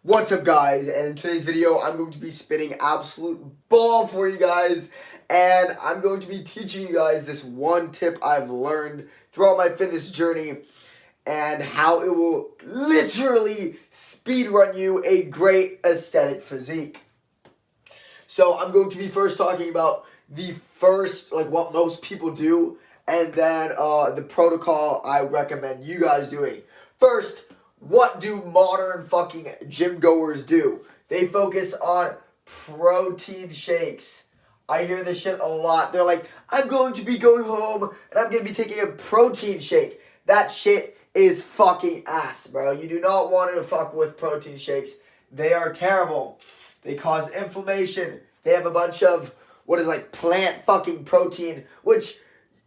What's up, guys? And in today's video I'm going to be spitting absolute ball for you guys, and I'm going to be teaching you guys this one tip I've learned throughout my fitness journey and how it will literally speed run you a great aesthetic physique. So I'm going to be first talking about the first, like what most people do, and then the protocol I recommend you guys doing. First, what do modern fucking gym goers do? They focus on protein shakes. I hear this shit a lot. They're like, I'm going to be going home and I'm going to be taking a protein shake. That shit is fucking ass, bro. You do not want to fuck with protein shakes. They are terrible. They cause inflammation. They have a bunch of, plant fucking protein, which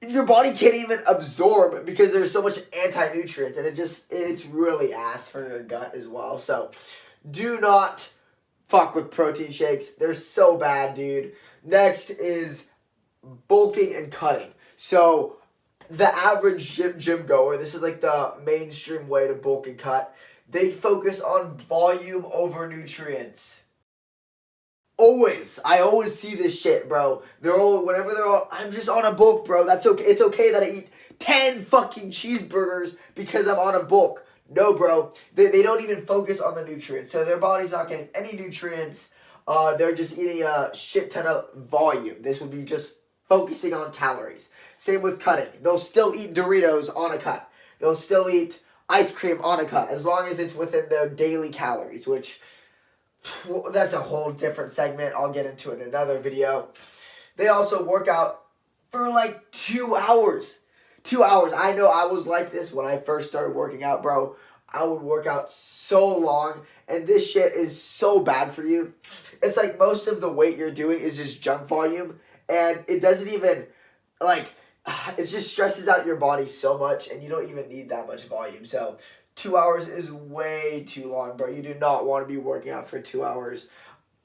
your body can't even absorb because there's so much anti-nutrients, and it's really ass for your gut as well. So do not fuck with protein shakes. They're so bad, dude. Next is bulking and cutting. So the average gym goer, this is like the mainstream way to bulk and cut. They focus on volume over nutrients. I always see this shit, bro. I'm just on a bulk, bro. That's okay. It's okay that I eat 10 fucking cheeseburgers because I'm on a bulk. No, bro. They don't even focus on the nutrients. So their body's not getting any nutrients. They're just eating a shit ton of volume. This would be just focusing on calories. Same with cutting. They'll still eat Doritos on a cut. They'll still eat ice cream on a cut as long as it's within their daily calories, which... well, that's a whole different segment. I'll get into it in another video. They also work out for like 2 hours. 2 hours. I know I was like this when I first started working out, bro. I would work out so long, and this shit is so bad for you. It's like most of the weight you're doing is just junk volume, and it doesn't even, it just stresses out your body so much, and you don't even need that much volume. So 2 hours is way too long, bro. You do not want to be working out for 2 hours.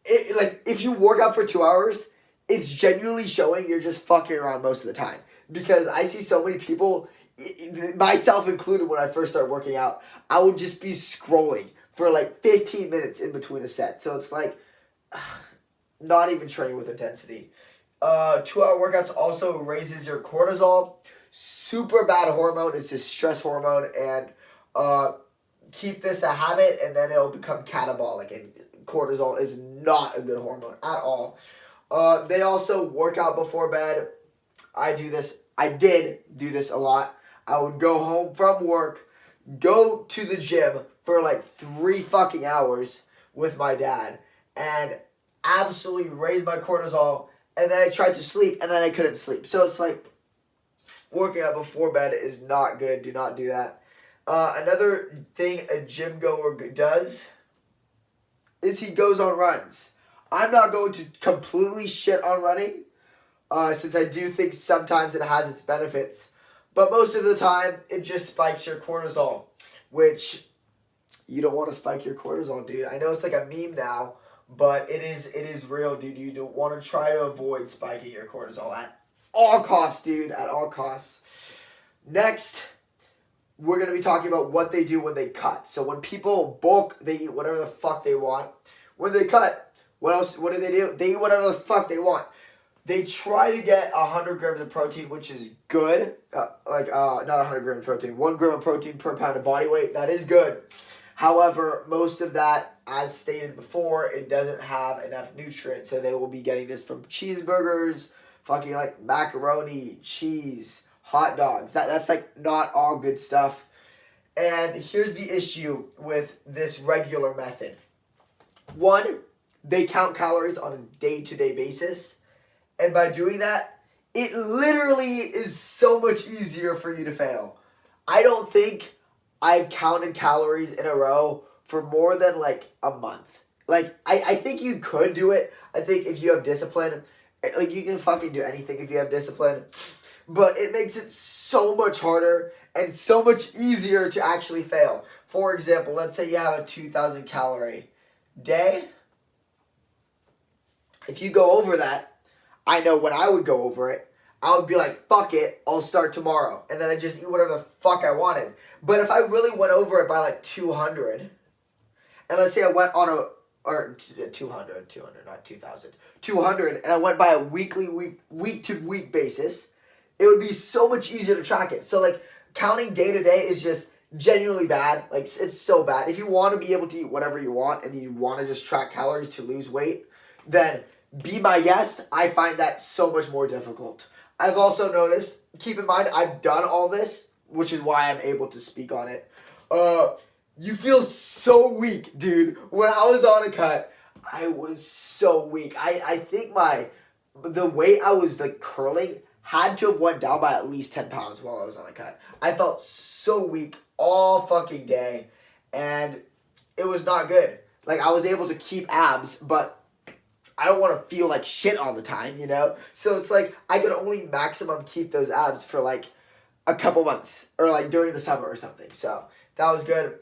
If you work out for 2 hours, it's genuinely showing you're just fucking around most of the time. Because I see so many people, myself included, when I first started working out, I would just be scrolling for like 15 minutes in between a set. So it's like, not even training with intensity. 2-hour workouts also raises your cortisol. Super bad hormone. It's a stress hormone, and keep this a habit, and then it'll become catabolic, and cortisol is not a good hormone at all. They also work out before bed. I did do this a lot. I would go home from work, go to the gym for like 3 fucking hours with my dad, and absolutely raise my cortisol, and then I tried to sleep, and then I couldn't sleep. So it's like, working out before bed is not good. Do not do that. Another thing a gym goer does is he goes on runs. I'm not going to completely shit on running, since I do think sometimes it has its benefits. But most of the time, it just spikes your cortisol, which you don't want to spike your cortisol, dude. I know it's like a meme now, but it is real, dude. You don't want to try to avoid spiking your cortisol at all costs, dude, at all costs. Next, we're going to be talking about what they do when they cut. So when people bulk, they eat whatever the fuck they want. When they cut, what do? They eat whatever the fuck they want. They try to get 100 grams of protein, which is good. Not 100 grams of protein. 1 gram of protein per pound of body weight. That is good. However, most of that, as stated before, it doesn't have enough nutrients. So they will be getting this from cheeseburgers, fucking like macaroni, cheese, hot dogs. That's like not all good stuff. And here's the issue with this regular method. One, they count calories on a day-to-day basis. And by doing that, it literally is so much easier for you to fail. I don't think I've counted calories in a row for more than like a month. I think you could do it. I think if you have discipline, you can fucking do anything if you have discipline. But it makes it so much harder and so much easier to actually fail. For example, let's say you have a 2,000 calorie day. If you go over that, I know when I would go over it, I would be like, fuck it, I'll start tomorrow. And then I just eat whatever the fuck I wanted. But if I really went over it by like 200, and let's say I went on a, or 200, not 2,000, 200, and I went by a week to week basis, it would be so much easier to track it. So like counting day to day is just genuinely bad. Like it's so bad. If you want to be able to eat whatever you want and you want to just track calories to lose weight, then be my guest. I find that so much more difficult. I've also noticed, keep in mind, I've done all this, which is why I'm able to speak on it. You feel so weak, dude. When I was on a cut, I was so weak. I think the weight I was like curling had to have went down by at least 10 pounds while I was on a cut. I felt so weak all fucking day, and it was not good. Like, I was able to keep abs, but I don't want to feel like shit all the time, you know? So it's like, I could only maximum keep those abs for like a couple months, or like during the summer or something. So that was good.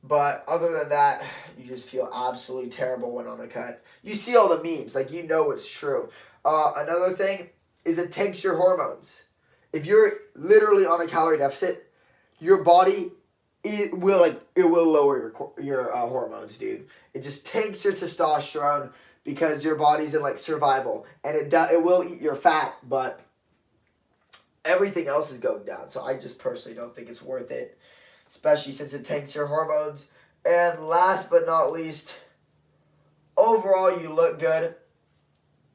But other than that, you just feel absolutely terrible when on a cut. You see all the memes, like you know it's true. Another thing is it tanks your hormones. If you're literally on a calorie deficit, your body it will lower your hormones, dude. It just tanks your testosterone because your body's in like survival, and it will eat your fat, but everything else is going down. So I just personally don't think it's worth it, especially since it tanks your hormones. And last but not least, overall you look good,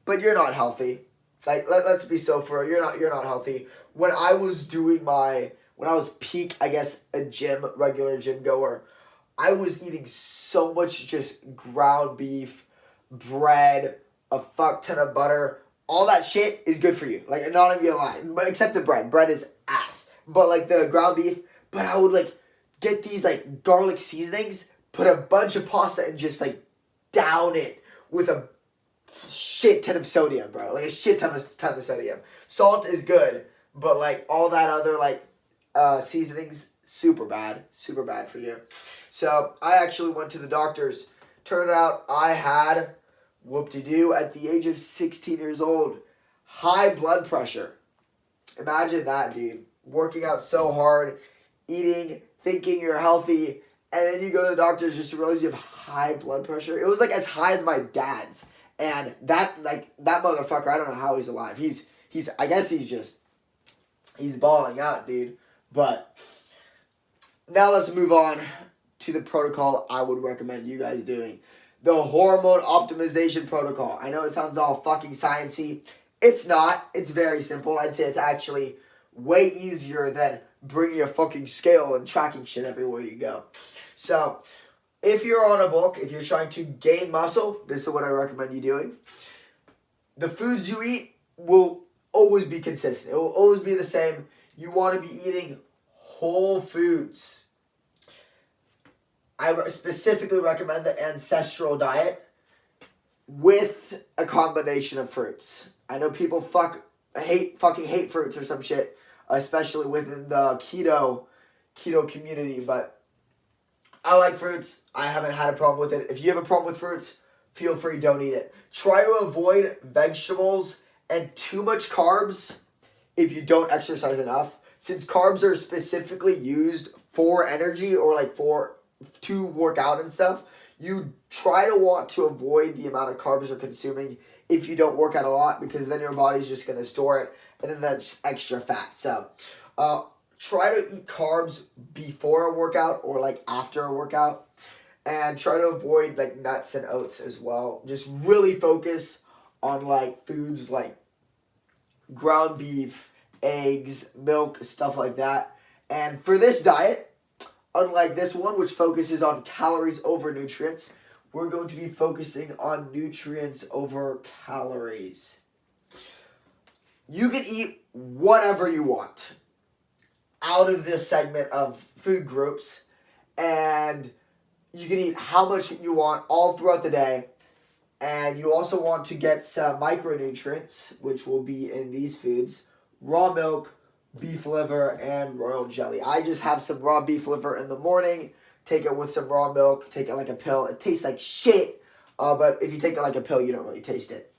but you're not healthy. Like let's be so for real, you're not healthy. When I was peak, I guess, regular gym goer, I was eating so much just ground beef, bread, a fuck ton of butter. All that shit is good for you. Like, I'm not even gonna lie. But except the bread. Bread is ass. But like the ground beef, but I would like get these like garlic seasonings, put a bunch of pasta and just like down it with a shit ton of sodium, bro. Like a shit ton of sodium. Salt is good, but like all that other like seasonings, super bad for you. So I actually went to the doctors. Turned out I had, whoop-de-doo, at the age of 16 years old, high blood pressure. Imagine that, dude. Working out so hard, eating, thinking you're healthy, and then you go to the doctors just to realize you have high blood pressure. It was like as high as my dad's. And that motherfucker, I don't know how he's alive. I guess he's balling out, dude. But now let's move on to the protocol I would recommend you guys doing. The hormone optimization protocol. I know it sounds all fucking sciencey. It's not. It's very simple. I'd say it's actually way easier than bringing a fucking scale and tracking shit everywhere you go. So, if you're on a bulk, if you're trying to gain muscle, this is what I recommend you doing. The foods you eat will always be consistent. It will always be the same. You want to be eating whole foods. I specifically recommend the ancestral diet with a combination of fruits. I know people fucking hate fruits or some shit, especially within the keto community, but I like fruits. I haven't had a problem with it. If you have a problem with fruits, feel free, don't eat it. Try to avoid vegetables and too much carbs if you don't exercise enough. Since carbs are specifically used for energy or like to work out and stuff, you try to want to avoid the amount of carbs you're consuming if you don't work out a lot, because then your body's just going to store it, and then that's extra fat. So try to eat carbs before a workout or like after a workout, and try to avoid like nuts and oats as well. Just really focus on like foods like ground beef, eggs, milk, stuff like that. And for this diet, unlike this one, which focuses on calories over nutrients, we're going to be focusing on nutrients over calories. You can eat whatever you want out of this segment of food groups, and you can eat how much you want all throughout the day. And you also want to get some micronutrients, which will be in these foods: raw milk, beef liver, and royal jelly. I just have some raw beef liver in the morning, take it with some raw milk, take it like a pill. It tastes like shit, but if you take it like a pill, you don't really taste it.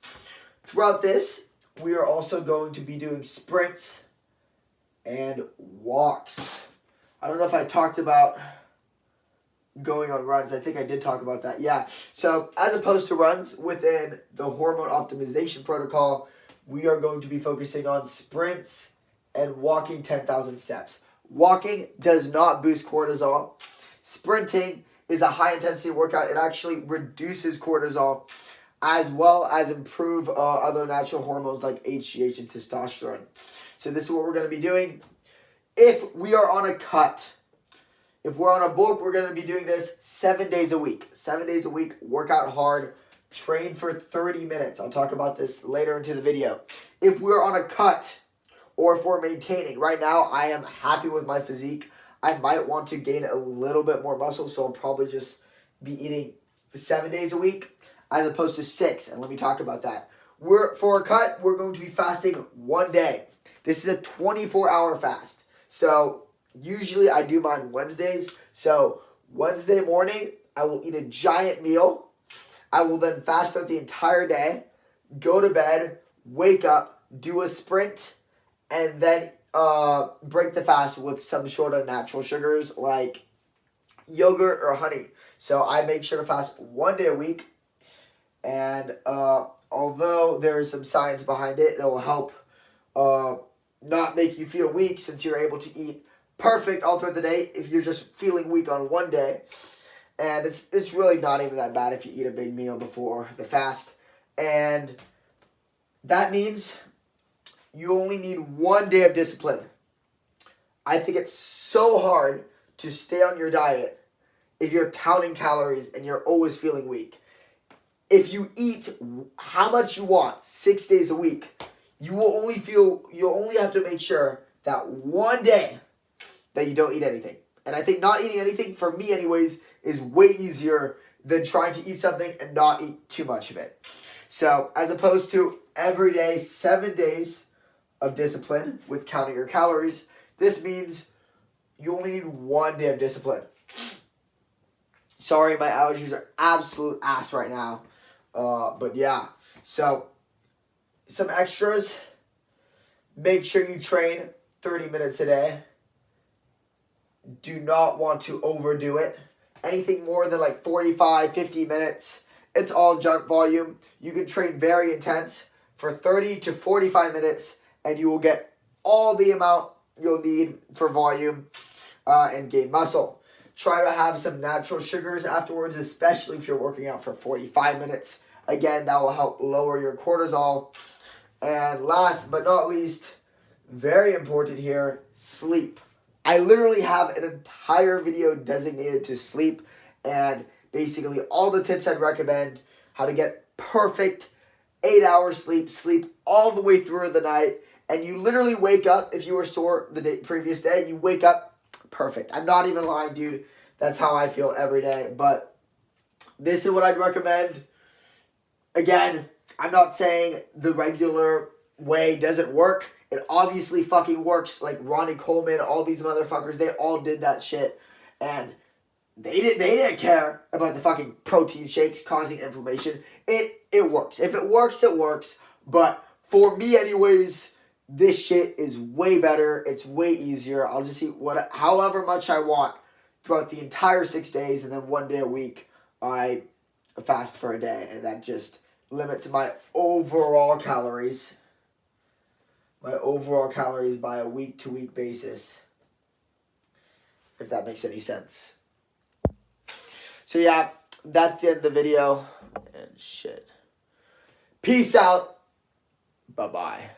Throughout this, we are also going to be doing sprints and walks. I don't know if I talked about going on runs. I think I did talk about that. Yeah. So as opposed to runs within the hormone optimization protocol, we are going to be focusing on sprints and walking 10,000 steps. Walking does not boost cortisol. Sprinting is a high intensity workout. It actually reduces cortisol as well as improve other natural hormones like HGH and testosterone. So this is what we're going to be doing. If we are on a cut, if we're on a bulk, we're going to be doing this 7 days a week. 7 days a week, work out hard, train for 30 minutes. I'll talk about this later into the video. If we're on a cut or if we're maintaining, right now I am happy with my physique. I might want to gain a little bit more muscle, so I'll probably just be eating 7 days a week as opposed to 6. And let me talk about that. For a cut, we're going to be fasting 1 day. This is a 24-hour fast. So usually I do mine Wednesdays. So Wednesday morning, I will eat a giant meal. I will then fast throughout the entire day, go to bed, wake up, do a sprint, and then break the fast with some sort of natural sugars like yogurt or honey. So I make sure to fast 1 day a week. And although there is some science behind it, it will help not make you feel weak since you're able to eat perfect all throughout the day if you're just feeling weak on 1 day. And it's really not even that bad if you eat a big meal before the fast. And that means you only need 1 day of discipline. I think it's so hard to stay on your diet if you're counting calories and you're always feeling weak. If you eat how much you want 6 days a week, you'll only have to make sure that 1 day that you don't eat anything. And I think not eating anything, for me anyways, is way easier than trying to eat something and not eat too much of it. So as opposed to every day, 7 days of discipline with counting your calories, this means you only need 1 day of discipline. Sorry, my allergies are absolute ass right now. But yeah, so some extras. Make sure you train 30 minutes a day. Do not want to overdo it. Anything more than like 45, 50 minutes, it's all junk volume. You can train very intense for 30 to 45 minutes and you will get all the amount you'll need for volume and gain muscle. Try to have some natural sugars afterwards, especially if you're working out for 45 minutes. Again, that will help lower your cortisol. And last but not least, very important here, sleep. I literally have an entire video designated to sleep and basically all the tips I'd recommend, how to get perfect 8 hours sleep all the way through the night. And you literally wake up, if you were sore the previous day, you wake up perfect. I'm not even lying, dude. That's how I feel every day. But this is what I'd recommend. Again, I'm not saying the regular way doesn't work. It obviously fucking works. Like Ronnie Coleman, all these motherfuckers, they all did that shit. And they didn't care about the fucking protein shakes causing inflammation. It works. If it works, it works. But for me anyways, this shit is way better. It's way easier. I'll just eat however much I want throughout the entire 6 days, and then 1 day a week I fast for a day, and that just limits my overall calories. My overall calories by a week-to-week basis, if that makes any sense. So yeah, that's the end of the video, and shit. Peace out. Bye-bye.